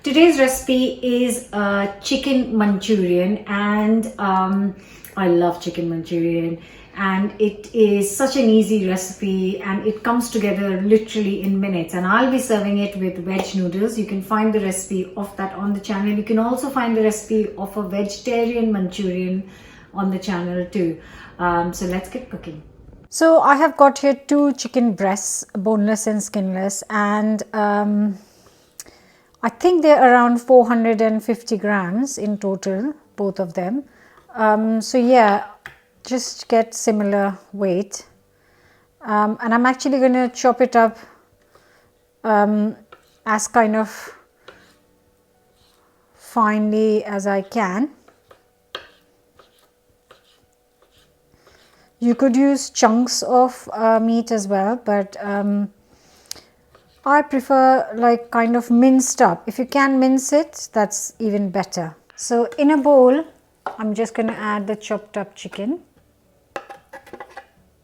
Today's recipe is chicken Manchurian, and I love chicken Manchurian, and it is such an easy recipe and it comes together literally in minutes. And I'll be serving it with veg noodles. You can find the recipe of that on the channel. You can also find the recipe of a vegetarian Manchurian on the channel too. So let's get cooking. So I have got here 2 chicken breasts, boneless and skinless, and I think they're around 450 grams in total, both of them. So yeah, just get similar weight. And I'm actually going to chop it up as kind of finely as I can. You could use chunks of meat as well, but I prefer like kind of minced up. If you can mince it, that's even better. So in a bowl, I'm just going to add the chopped up chicken.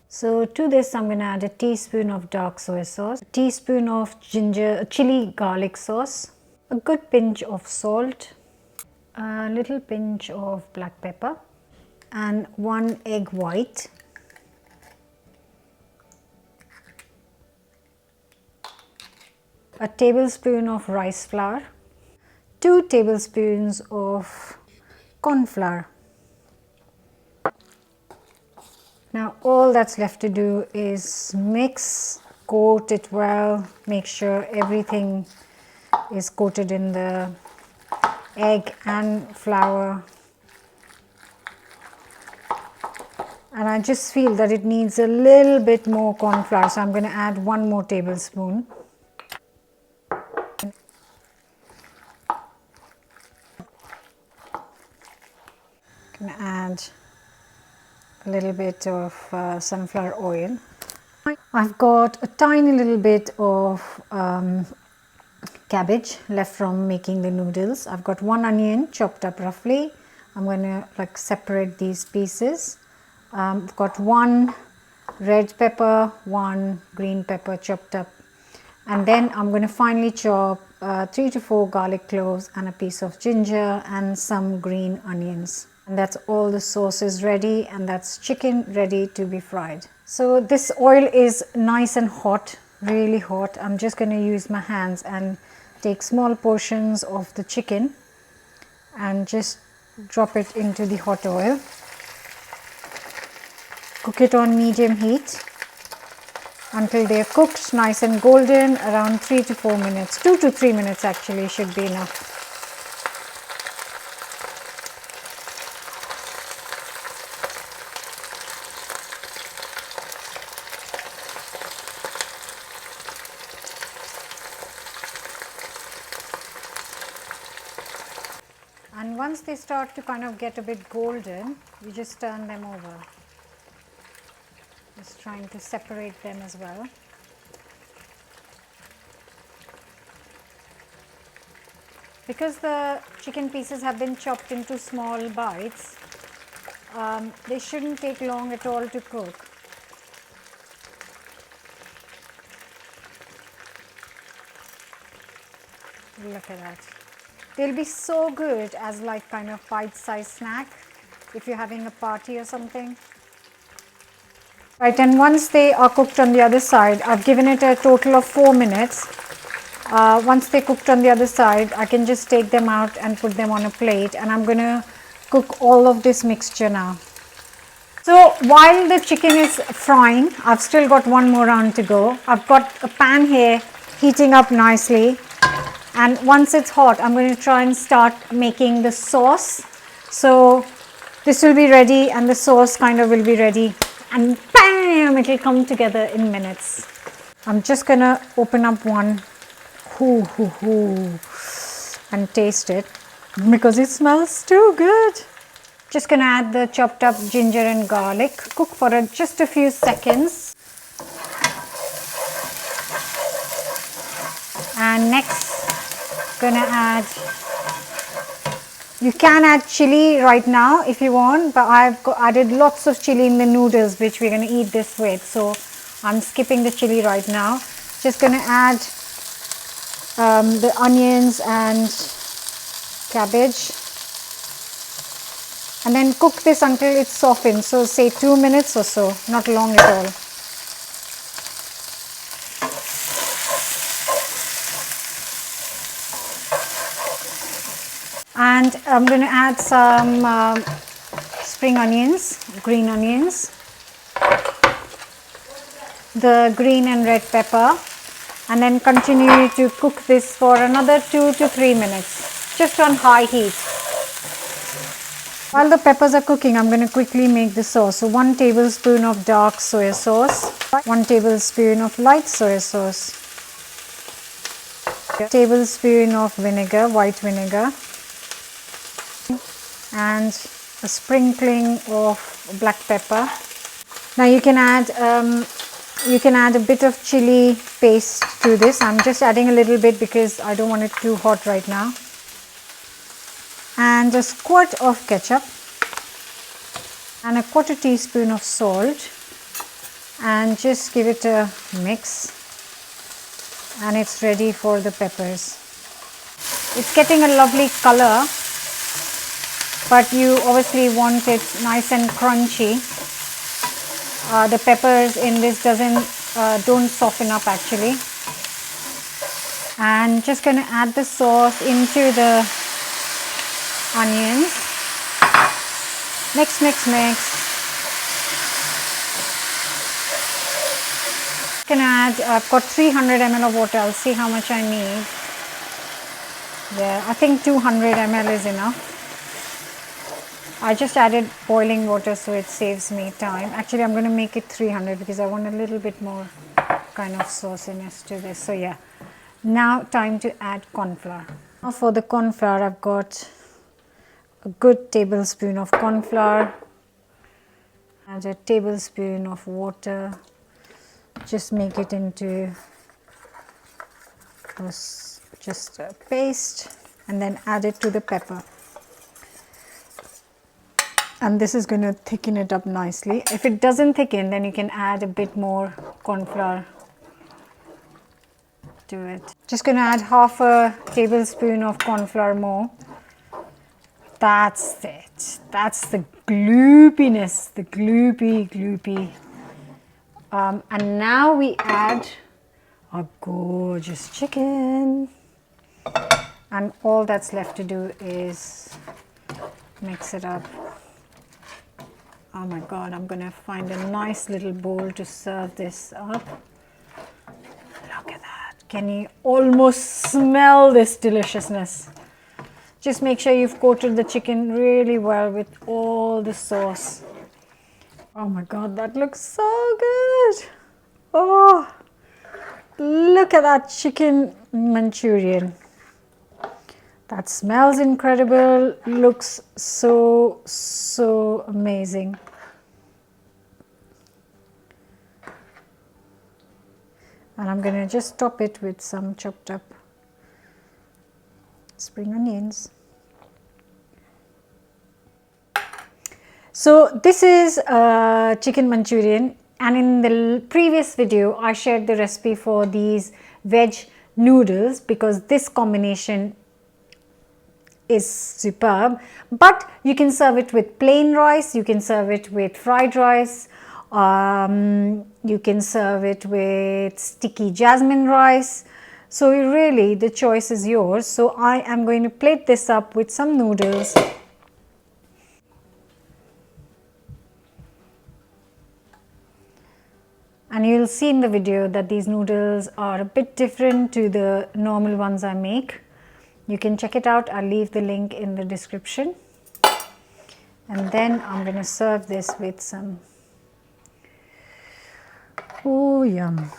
So to this, I'm going to add a teaspoon of dark soy sauce, a teaspoon of chili garlic sauce, a good pinch of salt, a little pinch of black pepper, and 1 egg white. A tablespoon of rice flour, 2 tablespoons of corn flour. Now all that's left to do is mix, coat it well, make sure everything is coated in the egg and flour. And I just feel that it needs a little bit more corn flour, so I'm going to add 1 more tablespoon. I'm going to add a little bit of sunflower oil. I've got a tiny little bit of cabbage left from making the noodles. I've got 1 onion chopped up roughly. I'm going to like separate these pieces. I've got 1 red pepper, 1 green pepper chopped up, and then I'm going to finely chop 3 to 4 garlic cloves and a piece of ginger and some green onions. And that's all the sauce is ready, and that's chicken ready to be fried. So this oil is nice and hot, really hot. I'm just going to use my hands and take small portions of the chicken and just drop it into the hot oil. Cook it on medium heat until they are cooked nice and golden, around 3 to 4 minutes. 2 to 3 minutes actually should be enough. And once they start to kind of get a bit golden, you just turn them over. Just trying to separate them as well. Because the chicken pieces have been chopped into small bites, they shouldn't take long at all to cook. Look at that. They'll be so good as like kind of bite-sized snack if you're having a party or something. Right, and once they are cooked on the other side, I've given it a total of 4 minutes. Once they're cooked on the other side, I can just take them out and put them on a plate, and I'm going to cook all of this mixture now. So while the chicken is frying, I've still got 1 more round to go. I've got a pan here heating up nicely. And once it's hot, I'm going to try and start making the sauce. So this will be ready and the sauce kind of will be ready. And bam, it will come together in minutes. I'm just going to open up one and taste it because it smells too good. Just going to add the chopped up ginger and garlic. Cook for just a few seconds. And next, gonna add, you can add chili right now if you want, but I've added lots of chili in the noodles which we're going to eat this with, so I'm skipping the chili right now. Just going to add the onions and cabbage, and then cook this until it softens. So say 2 minutes or so, not long at all. And I'm going to add some spring onions, green onions, the green and red pepper, and then continue to cook this for another 2 to 3 minutes, just on high heat. While the peppers are cooking, I'm going to quickly make the sauce. So 1 tablespoon of dark soy sauce, 1 tablespoon of light soy sauce, a tablespoon of vinegar, white vinegar, and a sprinkling of black pepper. Now you can add a bit of chili paste to this. I'm just adding a little bit because I don't want it too hot right now. And a squirt of ketchup and a 1/4 teaspoon of salt, and just give it a mix, and it's ready for the peppers. It's getting a lovely color, but you obviously want it nice and crunchy. The peppers in this don't soften up actually. And just going to add the sauce into the onions. Mix, mix, mix. Can add, I've got 300 ml of water. I'll see how much I need. Yeah, I think 200 ml is enough. I just added boiling water so it saves me time. Actually, I'm going to make it 300 because I want a little bit more kind of sauciness to this. So yeah, now time to add corn flour. Now for the corn flour, I've got a good tablespoon of corn flour, add a tablespoon of water, just make it into just a paste, and then add it to the pepper. And this is going to thicken it up nicely. If it doesn't thicken, then you can add a bit more corn flour to it. Just going to add half a tablespoon of corn flour more. That's it. That's the gloopiness, the gloopy. And now we add our gorgeous chicken. And all that's left to do is mix it up. Oh my God, I'm going to find a nice little bowl to serve this up. Look at that. Can you almost smell this deliciousness? Just make sure you've coated the chicken really well with all the sauce. Oh my God, that looks so good. Oh, look at that chicken Manchurian. That smells incredible, looks so amazing. And I'm going to just top it with some chopped up spring onions. So this is chicken Manchurian, and in the previous video I shared the recipe for these veg noodles because this combination is superb. But you can serve it with plain rice, you can serve it with fried rice, you can serve it with sticky jasmine rice. So really the choice is yours. So I am going to plate this up with some noodles. And you'll see in the video that these noodles are a bit different to the normal ones I make. You can check it out. I'll leave the link in the description. And then I'm going to serve this with some, oh yum.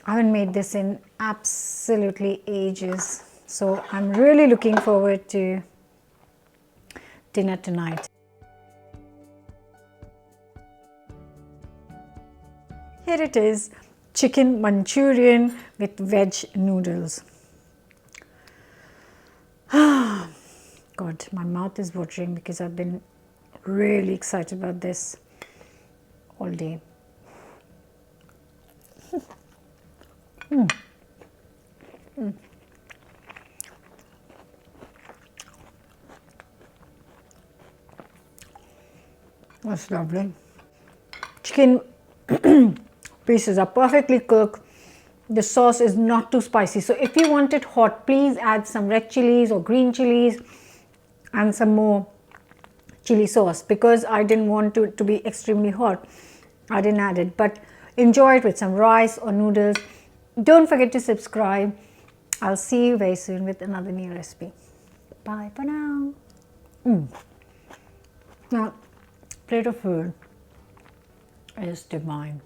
I haven't made this in absolutely ages. So I'm really looking forward to dinner tonight. Here it is, chicken Manchurian with veg noodles. God, my mouth is watering because I've been really excited about this all day. That's lovely. Chicken pieces are perfectly cooked. The sauce is not too spicy. So if you want it hot, please add some red chilies or green chilies and some more chili sauce, because I didn't want it to be extremely hot. I didn't add it, but enjoy it with some rice or noodles. Don't forget to subscribe. I'll see you very soon with another new recipe. Bye for now. Now, plate of food is divine.